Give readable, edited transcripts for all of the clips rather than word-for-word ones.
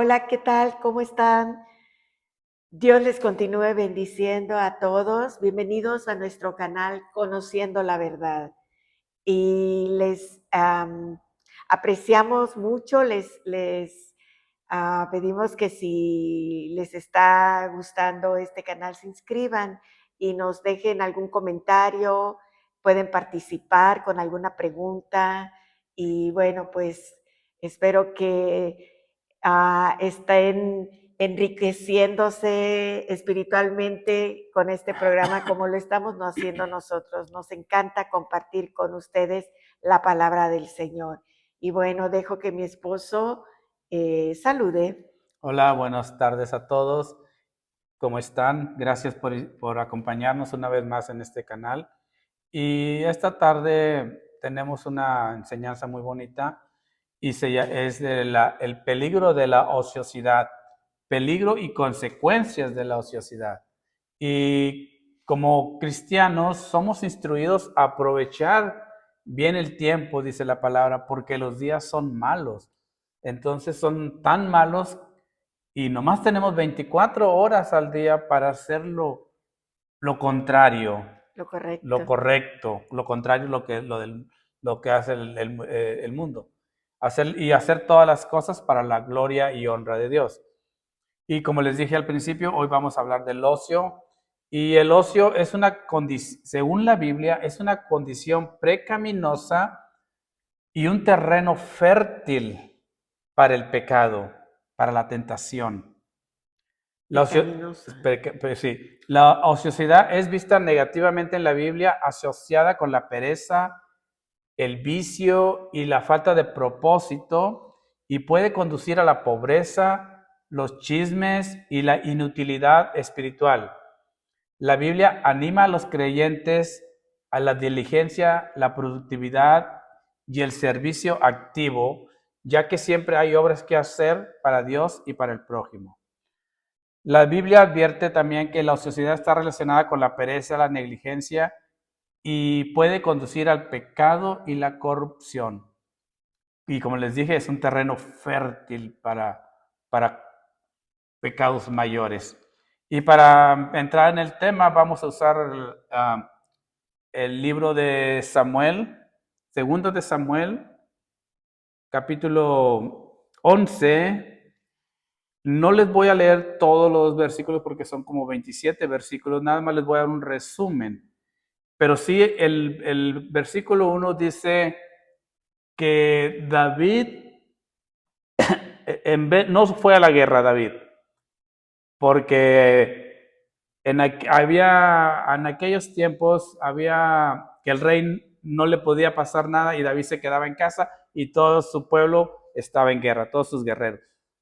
Hola, ¿qué tal? ¿Cómo están? Dios les continúe bendiciendo a todos. Bienvenidos a nuestro canal Conociendo la Verdad. Y les apreciamos mucho, les pedimos que si les está gustando este canal se inscriban y nos dejen algún comentario, pueden participar con alguna pregunta y bueno, pues espero que estén enriqueciéndose espiritualmente con este programa como lo estamos haciendo nosotros. Nos encanta compartir con ustedes la palabra del Señor. Y bueno, dejo que mi esposo salude. Hola, buenas tardes a todos. ¿Cómo están? Gracias por acompañarnos una vez más en este canal. Y esta tarde tenemos una enseñanza muy bonita es el peligro de la ociosidad, peligro y consecuencias de la ociosidad. Y como cristianos somos instruidos a aprovechar bien el tiempo, dice la palabra, porque los días son malos. Entonces son tan malos y nomás tenemos 24 horas al día para hacer lo contrario, Lo lo correcto. correcto, lo contrario lo que hace el mundo. Hacer todas las cosas para la gloria y honra de Dios. Y como les dije al principio, hoy vamos a hablar del ocio. Y el ocio es una condición, según la Biblia, es una condición pecaminosa y un terreno fértil para el pecado, para la tentación. La, ocio- Pecaminosa. sí. La ociosidad es vista negativamente en la Biblia, asociada con la pereza, el vicio y la falta de propósito, y puede conducir a la pobreza, los chismes y la inutilidad espiritual. La Biblia anima a los creyentes a la diligencia, la productividad y el servicio activo, ya que siempre hay obras que hacer para Dios y para el prójimo. La Biblia advierte también que la ociosidad está relacionada con la pereza, la negligencia y puede conducir al pecado y la corrupción. Y como les dije, es un terreno fértil para pecados mayores. Y para entrar en el tema vamos a usar el libro de Samuel, segundo de Samuel, capítulo 11. No les voy a leer todos los versículos porque son como 27 versículos, nada más les voy a dar un resumen. Pero sí, el versículo 1 dice que David no fue a la guerra, David, porque en aquellos tiempos había que el rey no le podía pasar nada y David se quedaba en casa y todo su pueblo estaba en guerra, todos sus guerreros.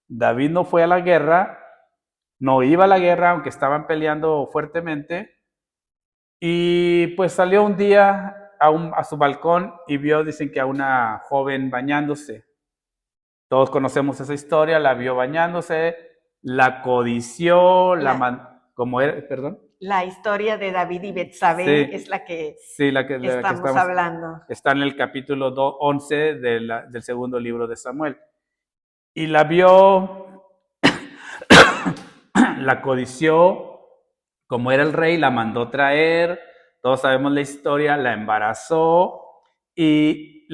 David no fue a la guerra, no iba a la guerra, aunque estaban peleando fuertemente, y pues salió un día a su balcón y vio, dicen que a una joven bañándose. Todos conocemos esa historia, la vio bañándose, la codició, La, como era, perdón. la historia de David y Betsabé es Sí, la que sí, la que estamos estamos, hablando. está en el capítulo 11 del segundo libro de Samuel. Y la vio, la codició, como era el rey, la mandó traer, todos sabemos la historia, la embarazó y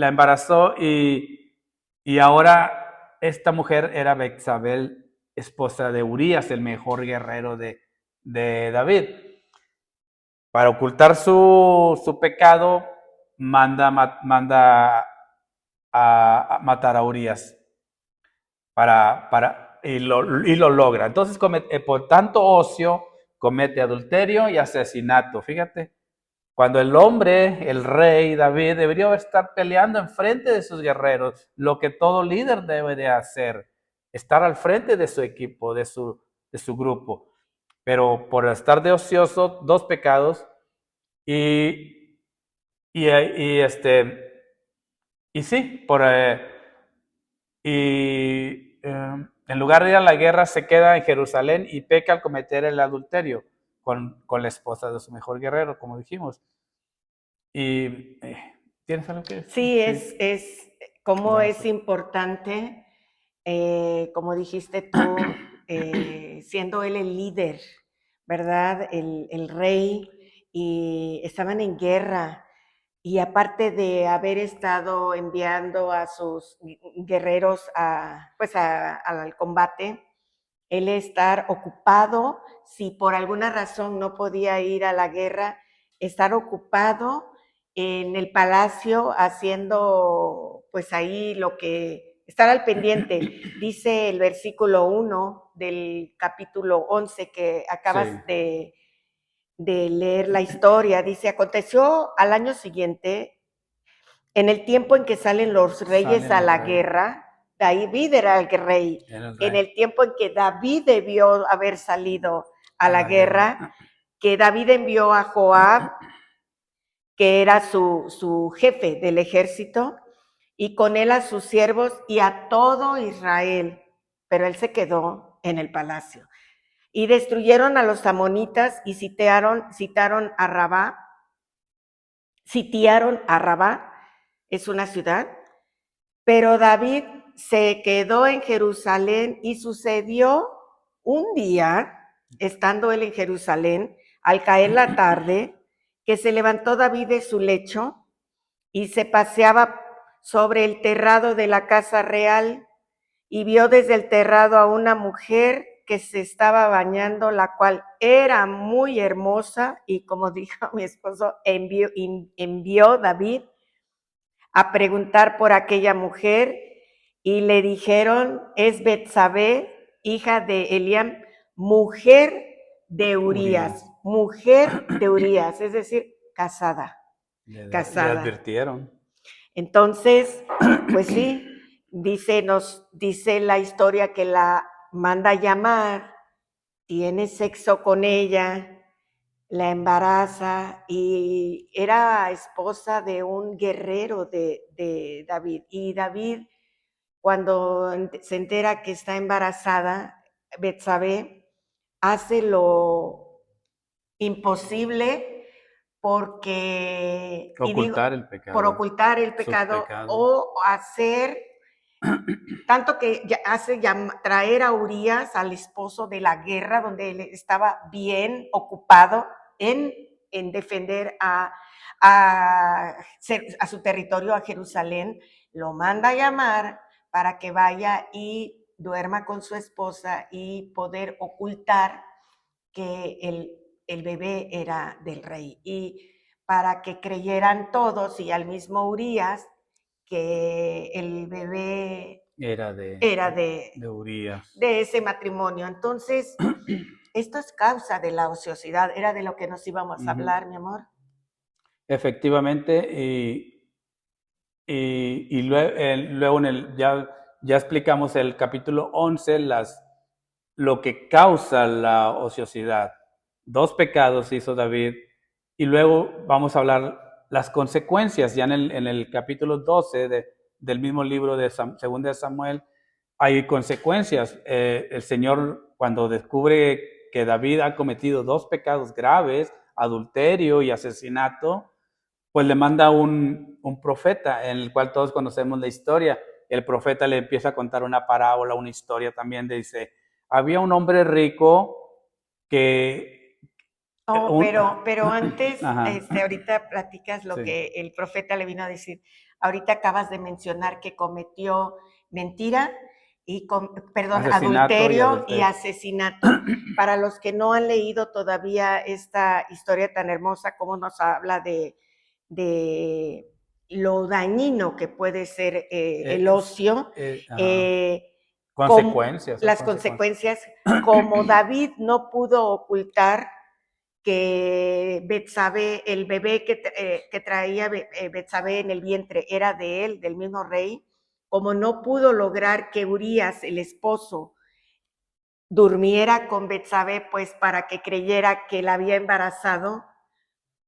ahora esta mujer era Betsabé, esposa de Urías, el mejor guerrero de David. Para ocultar su pecado, manda a matar a Urías y lo logra. Entonces, por tanto ocio, comete adulterio y asesinato. Fíjate, cuando el hombre, el rey David, debería estar peleando enfrente de sus guerreros, lo que todo líder debe de hacer, estar al frente de su equipo, de su grupo. Pero por estar de ocioso, dos pecados, y, y sí, en lugar de ir a la guerra, se queda en Jerusalén y peca al cometer el adulterio con la esposa de su mejor guerrero, como dijimos. Y ¿tienes algo que decir? Sí, Sí, es cómo es gracias. importante. como dijiste tú, siendo él el líder, ¿verdad? El rey, y estaban en guerra. Y aparte de haber estado enviando a sus guerreros al combate, él estar ocupado, si por alguna razón no podía ir a la guerra, estar ocupado en el palacio haciendo pues ahí lo que, estar al pendiente. Dice el versículo 1 del capítulo 11 que acabas Sí, de leer la historia, dice, aconteció al año siguiente, en el tiempo en que salen los reyes salen a los la reyes. guerra, David era el rey. Era el En rey el tiempo en que David debió haber salido a a la la guerra. guerra, que David envió a Joab, que era su jefe del ejército, y con él a sus siervos y a todo Israel. Pero él se quedó en el palacio. Y destruyeron a los amonitas y sitiaron a Rabá, es una ciudad, pero David se quedó en Jerusalén y sucedió un día, estando él en Jerusalén, al caer la tarde, que se levantó David de su lecho y se paseaba sobre el terrado de la casa real y vio desde el terrado a una mujer que se estaba bañando, la cual era muy hermosa, y como dijo mi esposo, envió David a preguntar por aquella mujer, y le dijeron, es Betsabé, hija de Eliam, Urias. mujer de Urías, es decir, casada, Le casada. advirtieron. Entonces, pues sí, nos dice la historia que la manda a llamar, tiene sexo con ella, la embaraza, y era esposa de un guerrero de David. Y David, cuando se entera que está embarazada, Betsabé hace lo imposible porque, y digo, Ocultar el por pecado, ocultar el su pecado, pecado. o hacer tanto que hace traer a Urías, al esposo de la guerra, donde él estaba bien ocupado en defender a su territorio, a Jerusalén, lo manda a llamar para que vaya y duerma con su esposa y poder ocultar que el bebé era del rey. Y para que creyeran todos y al mismo Urías que el bebé Era era de Urias. de ese matrimonio. Entonces, esto es causa de la ociosidad. Era de lo que nos íbamos a hablar, mi amor. Efectivamente, y luego ya explicamos el capítulo 11, lo que causa la ociosidad. 2 pecados hizo David, y luego vamos a hablar las consecuencias. Ya en el capítulo 12 del mismo libro de Segunda de Samuel hay consecuencias. El Señor, cuando descubre que David ha cometido 2 pecados graves, adulterio y asesinato, pues le manda un profeta, en el cual todos conocemos la historia. El profeta le empieza a contar una parábola, una historia también, dice, había un hombre rico que... Oh, pero antes, Ajá, ahorita platicas lo sí, que el profeta le vino a decir. Ahorita acabas de mencionar que cometió mentira perdón, asesinato y adulterio y adulterio. asesinato. Para los que no han leído todavía esta historia tan hermosa, cómo nos habla de lo dañino que puede ser el ocio, Ajá. con Son las consecuencias. consecuencias, como David no pudo ocultar que Betsabé, el bebé que traía Betsabé en el vientre era de él, del mismo rey, como no pudo lograr que Urías, el esposo, durmiera con Betsabé, pues para que creyera que la había embarazado,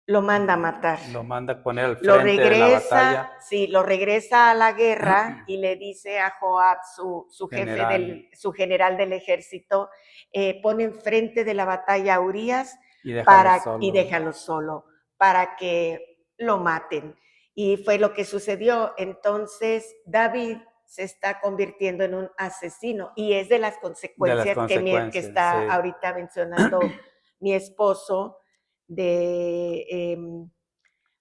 lo manda a matar. Lo manda a poner al frente de la batalla. Lo regresa a la guerra y le dice a Joab, su jefe, General, su general del ejército, pone enfrente de la batalla a Urías y déjalo y solo. déjalo solo, para que lo maten. Y fue lo que sucedió. Entonces David se está convirtiendo en un asesino y es de las De las consecuencias que consecuencias, está sí. ahorita mencionando mi esposo de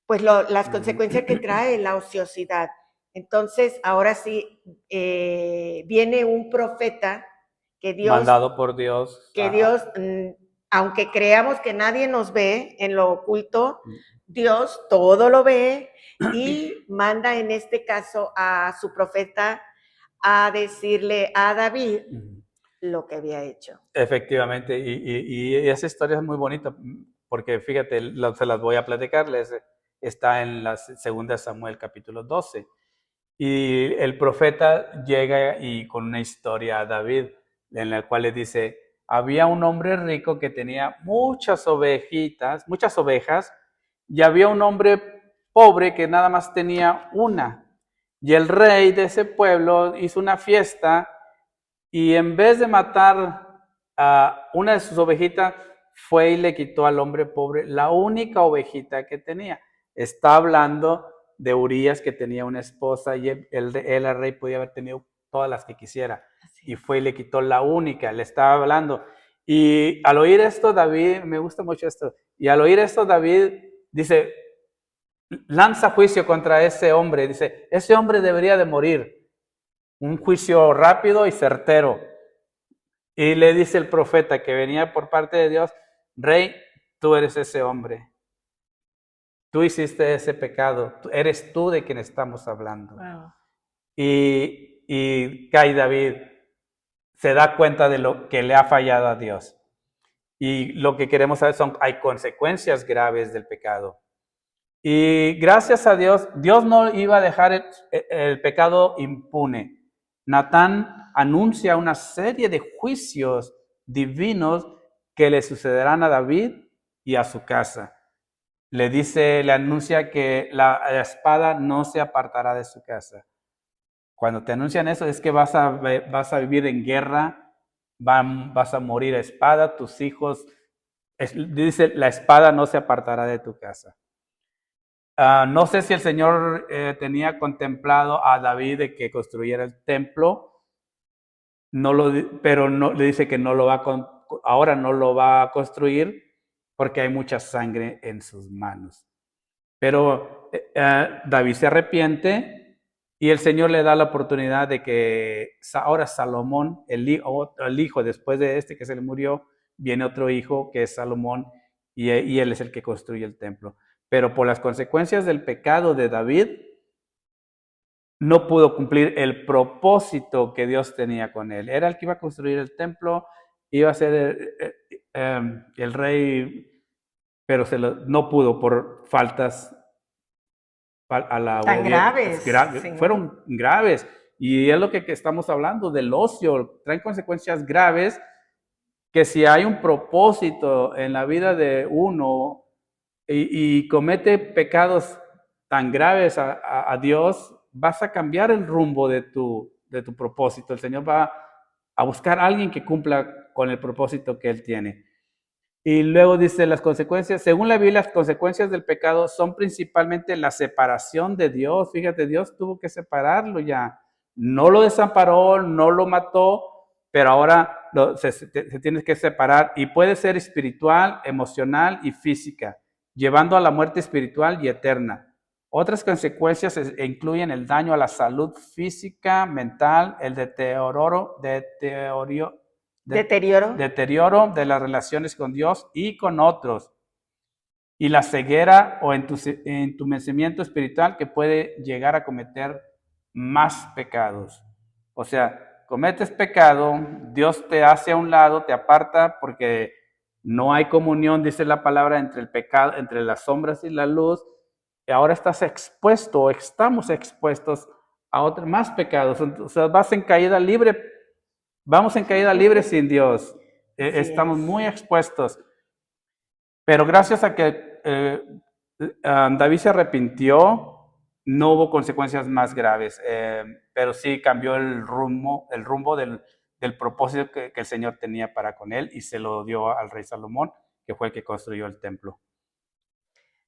pues las consecuencias que trae la ociosidad. Entonces, ahora sí, viene un profeta que Dios, Mandado por Dios. que Dios, aunque creamos que nadie nos ve en lo oculto, Dios todo lo ve y manda en este caso a su profeta a decirle a David lo que había hecho. Efectivamente, y esa historia es muy bonita, porque fíjate, se las voy a platicar, está en la segunda Samuel capítulo 12, y el profeta llega y con una historia a David, en la cual le dice, había un hombre rico que tenía muchas ovejitas, muchas ovejas, y había un hombre pobre que nada más tenía una, y el rey de ese pueblo hizo una fiesta, y en vez de matar a una de sus ovejitas, fue y le quitó al hombre pobre la única ovejita que tenía. Está hablando de Urías, que tenía una esposa, y él, el rey, podía haber tenido todas las que quisiera. Y fue y le quitó la única, le estaba hablando. Y al oír esto, David, me gusta mucho esto, y al oír esto, David dice, lanza juicio contra ese hombre. Dice, ese hombre debería de morir. Un juicio rápido y certero. Y le dice el profeta que venía por parte de Dios, Rey, tú eres ese hombre. Tú hiciste ese pecado. Eres tú de quien estamos hablando. Wow. Y cae David, se da cuenta de lo que le ha fallado a Dios. Y lo que queremos saber hay consecuencias graves del pecado. Y gracias a Dios, Dios no iba a dejar el pecado impune. Natán anuncia una serie de juicios divinos que le sucederán a David y a su casa. Le anuncia que la espada no se apartará de su casa. Cuando te anuncian eso es que vas a vivir en guerra, vas a morir a espada, tus hijos, dice, la espada no se apartará de tu casa. No sé si el Señor tenía contemplado a David de que construyera el templo, pero no, le dice que no lo ahora no lo va a construir porque hay mucha sangre en sus manos. Pero David se arrepiente y el Señor le da la oportunidad de que ahora Salomón, el hijo después de este que se le murió, viene otro hijo que es Salomón y él es el que construye el templo. Pero por las consecuencias del pecado de David, no pudo cumplir el propósito que Dios tenía con él. Era el que iba a construir el templo, iba a ser el rey, pero no pudo por faltas a la Tan obediencia. graves, sí. Fueron graves. Y es lo que estamos hablando del ocio. Traen consecuencias graves que si hay un propósito en la vida de uno y comete pecados tan graves a Dios, vas a cambiar el rumbo de tu propósito. El Señor va a buscar a alguien que cumpla con el propósito que Él tiene. Y luego dice las consecuencias, según la Biblia, las consecuencias del pecado son principalmente la separación de Dios. Fíjate, Dios tuvo que separarlo ya. No lo desamparó, no lo mató, pero ahora se tiene que separar y puede ser espiritual, emocional y física, llevando a la muerte espiritual y eterna. Otras consecuencias incluyen el daño a la salud física, mental, el deterioro de las relaciones con Dios y con otros, y la ceguera o entumecimiento espiritual que puede llegar a cometer más pecados. O sea, cometes pecado, Dios te hace a un lado, te aparta porque no hay comunión, dice la palabra, entre el pecado, entre las sombras y la luz. Y ahora estás expuesto o estamos expuestos a otros más pecados. O sea, vas en caída libre. Vamos en caída libre sin Dios. Estamos muy expuestos. Pero gracias a que David se arrepintió, no hubo consecuencias más graves, pero sí cambió el rumbo del propósito que el Señor tenía para con él y se lo dio al rey Salomón, que fue el que construyó el templo.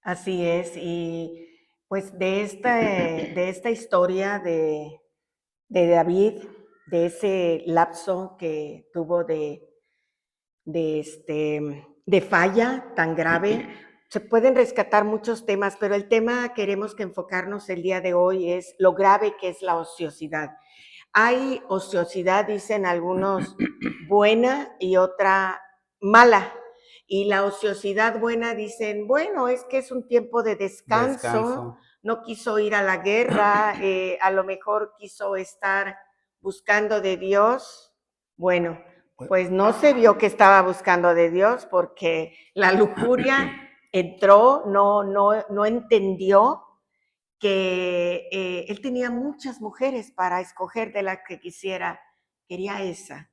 Así es, y pues de esta historia de David, de ese lapso que tuvo de falla tan grave. Se pueden rescatar muchos temas, pero el tema queremos que enfocarnos el día de hoy es lo grave que es la ociosidad. Hay ociosidad, dicen algunos, buena y otra mala. Y la ociosidad buena dicen, bueno, es que es un tiempo de descanso, no quiso ir a la guerra, a lo mejor quiso estar buscando de Dios. Bueno, pues no se vio que estaba buscando de Dios porque la lujuria entró, no entendió que él tenía muchas mujeres para escoger de la que quisiera. Quería esa,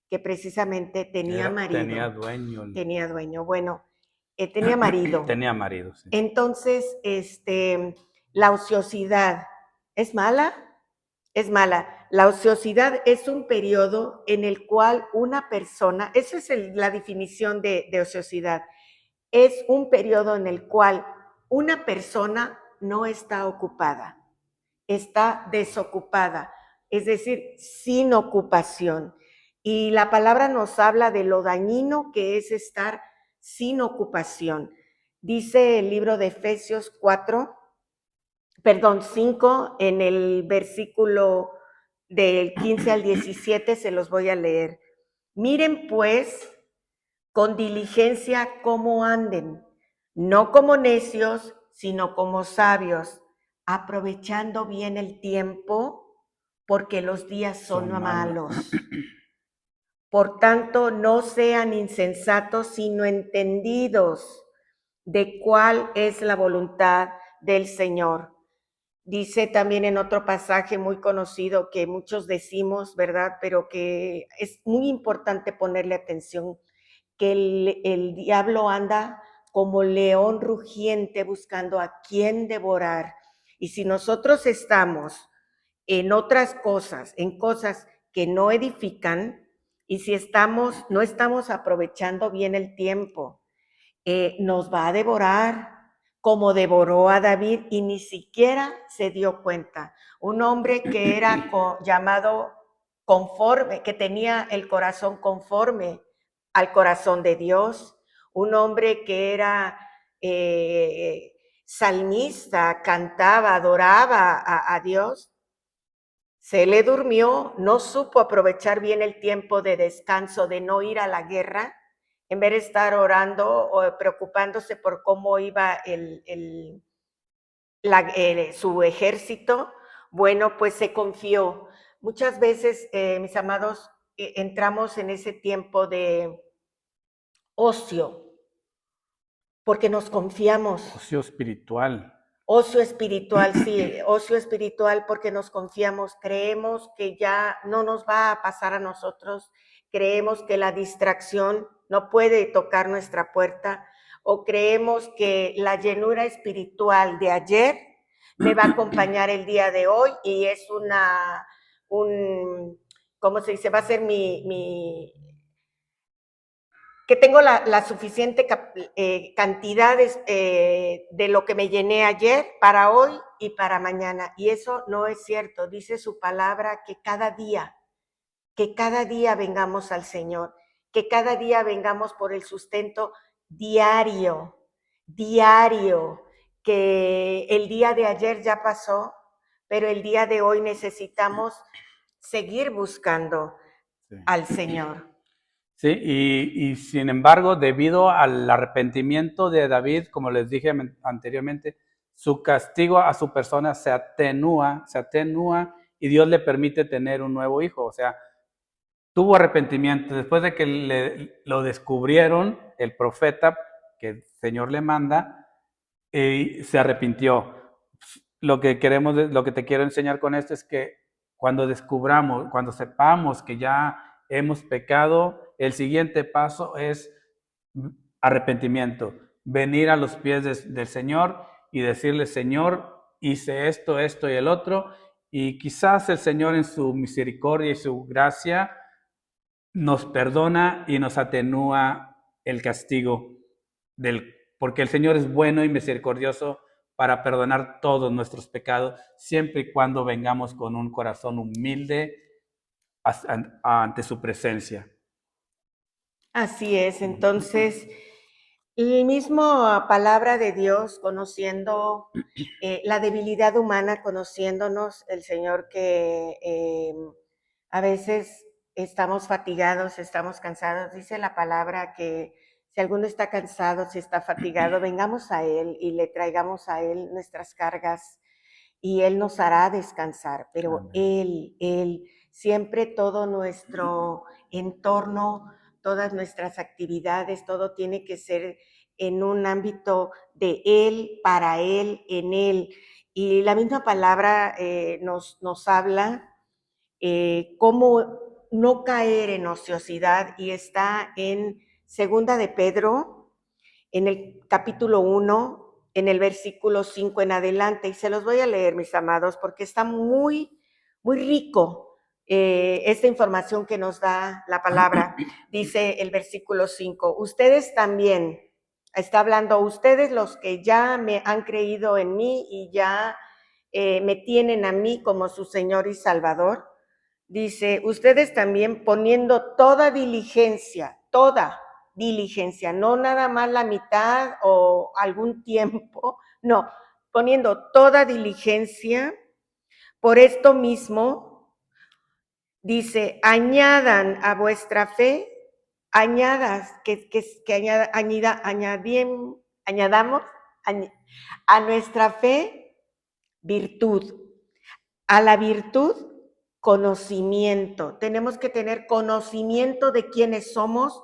que precisamente tenía marido. Tenía dueño. Tenía dueño. Bueno, tenía marido. Tenía marido, sí. Entonces, la ociosidad es mala. Es mala. La ociosidad es un periodo en el cual una persona, esa es la definición de ociosidad, es un periodo en el cual una persona no está ocupada, está desocupada, es decir, sin ocupación. Y la palabra nos habla de lo dañino que es estar sin ocupación. Dice el libro de Efesios 5, en el versículo del 15 al 17, se los voy a leer. Miren pues con diligencia cómo anden, no como necios, sino como sabios, aprovechando bien el tiempo, porque los días son malos. Por tanto, no sean insensatos, sino entendidos de cuál es la voluntad del Señor. Dice también en otro pasaje muy conocido que muchos decimos, ¿verdad? Pero que es muy importante ponerle atención, que el diablo anda como león rugiente buscando a quién devorar. Y si nosotros estamos en otras cosas, en cosas que no edifican, y si no estamos aprovechando bien el tiempo, nos va a devorar como devoró a David y ni siquiera se dio cuenta. Un hombre que era llamado conforme, que tenía el corazón conforme al corazón de Dios, un hombre que era salmista, cantaba, adoraba a Dios, se le durmió, no supo aprovechar bien el tiempo de descanso, de no ir a la guerra, en vez de estar orando o preocupándose por cómo iba su ejército. Bueno, pues se confió. Muchas veces, mis amados, entramos en ese tiempo de ocio, porque nos confiamos. Ocio espiritual. Ocio espiritual, sí, ocio espiritual porque nos confiamos, creemos que ya no nos va a pasar a nosotros, creemos que la distracción no puede tocar nuestra puerta, o creemos que la llenura espiritual de ayer me va a acompañar el día de hoy y es ¿cómo se dice? Va a ser que tengo la suficiente cantidad de lo que me llené ayer para hoy y para mañana. Y eso no es cierto. Dice su palabra que cada día vengamos al Señor, que cada día vengamos por el sustento diario, que el día de ayer ya pasó, pero el día de hoy necesitamos seguir buscando al Señor. Sí, y sin embargo, debido al arrepentimiento de David, como les dije anteriormente, su castigo a su persona se atenúa y Dios le permite tener un nuevo hijo. O sea, tuvo arrepentimiento. Después de que lo descubrieron, el profeta que el Señor le manda, se arrepintió. Lo que te quiero enseñar con esto es que cuando sepamos que ya hemos pecado, el siguiente paso es arrepentimiento, venir a los pies del Señor y decirle: Señor, hice esto, esto y el otro, y quizás el Señor en su misericordia y su gracia nos perdona y nos atenúa el castigo, porque el Señor es bueno y misericordioso para perdonar todos nuestros pecados, siempre y cuando vengamos con un corazón humilde ante su presencia. Así es, entonces, la misma palabra de Dios, conociendo la debilidad humana, conociéndonos, el Señor que a veces estamos fatigados, estamos cansados, dice la palabra que si alguno está cansado, si está fatigado, vengamos a Él y le traigamos a Él nuestras cargas y Él nos hará descansar, pero Él, siempre todo nuestro entorno, todas nuestras actividades, todo tiene que ser en un ámbito de Él, para Él, en Él. Y la misma palabra nos habla cómo no caer en ociosidad y está en Segunda de Pedro, en el capítulo 1, en el versículo 5 en adelante, y se los voy a leer, mis amados, porque está muy, muy rico esta información que nos da la palabra. Dice el versículo 5, ustedes también, está hablando, ustedes los que ya me han creído en mí y ya me tienen a mí como su Señor y Salvador, dice, ustedes también poniendo toda diligencia, no nada más la mitad o algún tiempo, no, poniendo toda diligencia, por esto mismo, dice, añadan a vuestra fe, añadamos a nuestra fe virtud, a la virtud conocimiento. Tenemos que tener conocimiento de quiénes somos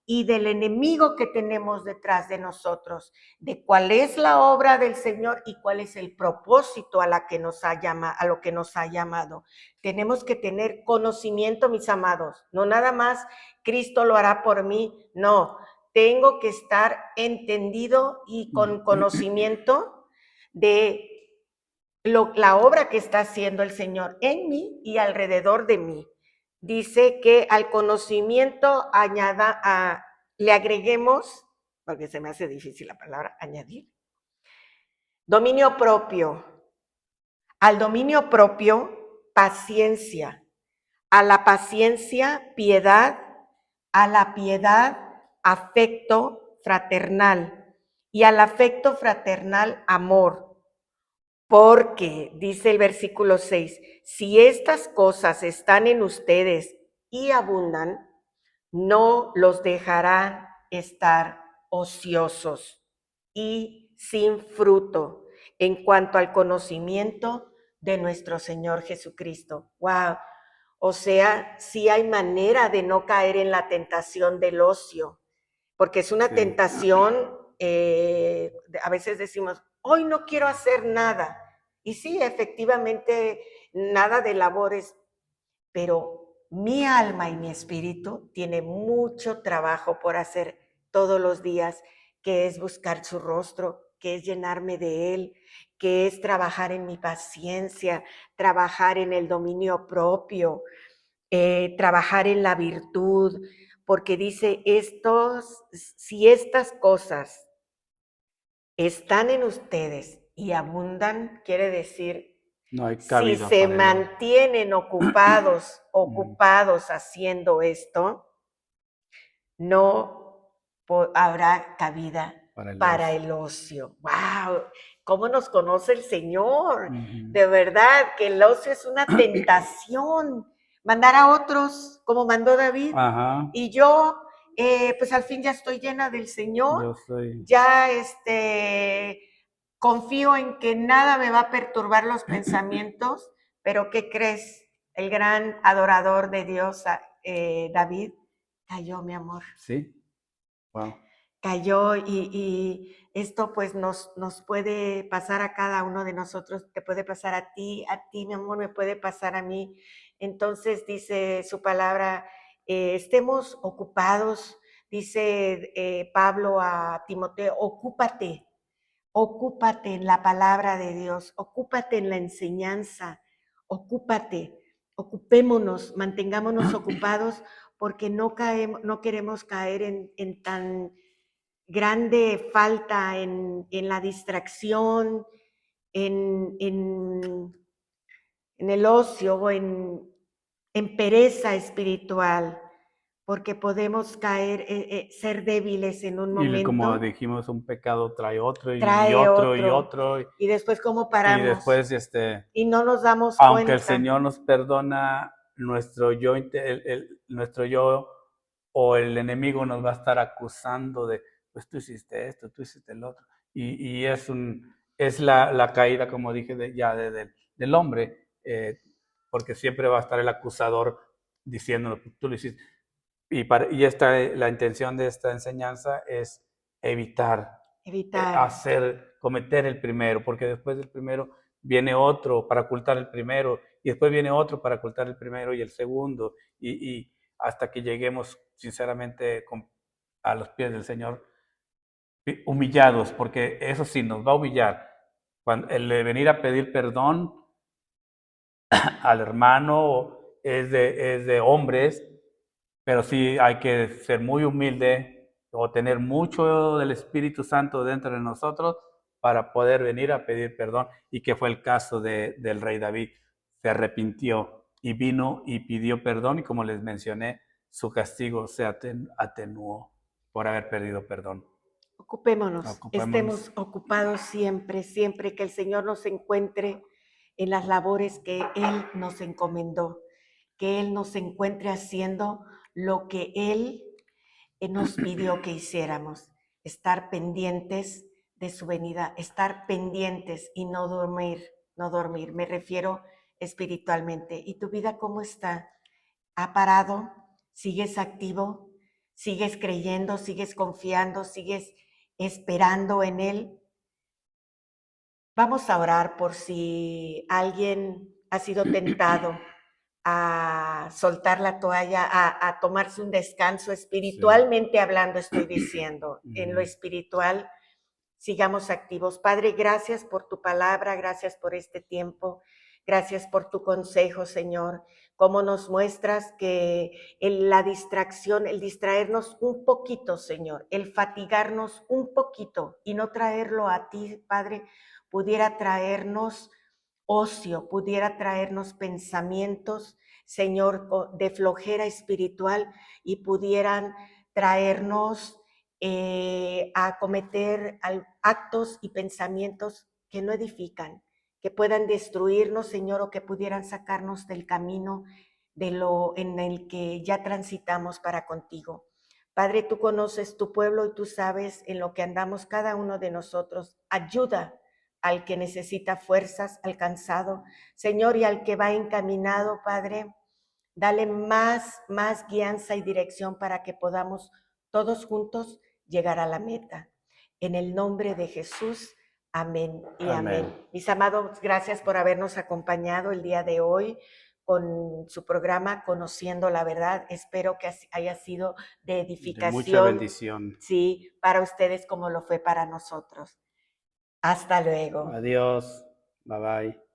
y del enemigo que tenemos detrás de nosotros, de cuál es la obra del Señor y cuál es el propósito a lo que nos ha llamado. Tenemos que tener conocimiento, mis amados. No nada más Cristo lo hará por mí, no. Tengo que estar entendido y con conocimiento de la obra que está haciendo el Señor en mí y alrededor de mí. Dice que al conocimiento le agreguemos, porque se me hace difícil la palabra añadir, dominio propio. Al dominio propio, paciencia. A la paciencia, piedad. A la piedad, afecto fraternal. Y al afecto fraternal, amor. Porque, dice el versículo 6, si estas cosas están en ustedes y abundan, no los dejarán estar ociosos y sin fruto en cuanto al conocimiento de nuestro Señor Jesucristo. ¡Wow! O sea, sí hay manera de no caer en la tentación del ocio, porque es una tentación, a veces decimos, hoy no quiero hacer nada. Y sí, efectivamente, nada de labores, pero mi alma y mi espíritu tiene mucho trabajo por hacer todos los días, que es buscar su rostro, que es llenarme de Él, que es trabajar en mi paciencia, trabajar en el dominio propio, trabajar en la virtud, porque dice, si estas cosas están en ustedes y abundan, quiere decir, no hay si cabida se para mantienen ocupados haciendo esto, no habrá cabida para el ocio. ¡Wow! ¿Cómo nos conoce el Señor? De verdad que el ocio es una tentación. Mandar a otros, como mandó David. Ajá. Y yo, pues al fin ya estoy llena del Señor. Ya confío en que nada me va a perturbar los pensamientos, pero ¿qué crees? El gran adorador de Dios, David, cayó, mi amor. Sí. Wow. Cayó y esto pues nos puede pasar a cada uno de nosotros, te puede pasar a ti, mi amor, me puede pasar a mí. Entonces dice su palabra, estemos ocupados, dice Pablo a Timoteo, ocúpate en la palabra de Dios, ocúpate en la enseñanza, ocupémonos, mantengámonos ocupados porque no queremos caer en tan grande falta en la distracción, en, en, en el ocio, en pereza espiritual, porque podemos caer, ser débiles en un Y como momento, dijimos, un pecado trae otro y trae otro y otro, otro. y después cómo Y paramos después, y no nos damos aunque el cuenta. Señor nos perdona, nuestro yo, nuestro yo o el enemigo nos va a estar acusando de, pues tú hiciste esto, tú hiciste el otro. Y es la caída, como dije, del hombre, porque siempre va a estar el acusador diciéndolo, tú lo hiciste. La intención de esta enseñanza es evitar Evitar. cometer el primero, porque después del primero viene otro para ocultar el primero, y después viene otro para ocultar el primero y el segundo, y hasta que lleguemos sinceramente a los pies del Señor, humillados, porque eso sí nos va a humillar. El de venir a pedir perdón al hermano es de hombres, pero sí hay que ser muy humilde o tener mucho del Espíritu Santo dentro de nosotros para poder venir a pedir perdón, y que fue el caso del rey David. Se arrepintió y vino y pidió perdón, y como les mencioné, su castigo se atenuó por haber pedido perdón. Ocupémonos, Ocupémonos. estemos ocupados siempre, siempre que el Señor nos encuentre en las labores que Él nos encomendó, que Él nos encuentre haciendo lo que Él nos pidió que hiciéramos, estar pendientes de su venida, estar pendientes y no dormir, no dormir, me refiero espiritualmente. ¿Y tu vida cómo está? ¿Ha parado? ¿Sigues activo? ¿Sigues creyendo? ¿Sigues confiando? ¿Sigues esperando en Él? Vamos a orar por si alguien ha sido tentado a soltar la toalla, a tomarse un descanso espiritualmente hablando, estoy diciendo, en lo espiritual, sigamos activos. Padre, gracias por tu palabra, gracias por este tiempo, gracias por tu consejo, Señor. Cómo nos muestras que la distracción, el distraernos un poquito, Señor, el fatigarnos un poquito y no traerlo a ti, Padre, pudiera traernos ocio, pudiera traernos pensamientos, Señor, de flojera espiritual y pudieran traernos a cometer actos y pensamientos que no edifican, que puedan destruirnos, Señor, o que pudieran sacarnos del camino de lo en el que ya transitamos para contigo. Padre, tú conoces tu pueblo y tú sabes en lo que andamos cada uno de nosotros. Ayuda al que necesita fuerzas, al cansado, Señor, y al que va encaminado, Padre, dale más guianza y dirección para que podamos todos juntos llegar a la meta. En el nombre de Jesús, amén y amén. Mis amados, gracias por habernos acompañado el día de hoy con su programa Conociendo la Verdad. Espero que haya sido de edificación. De mucha bendición. Sí, para ustedes como lo fue para nosotros. Hasta luego. Adiós. Bye bye.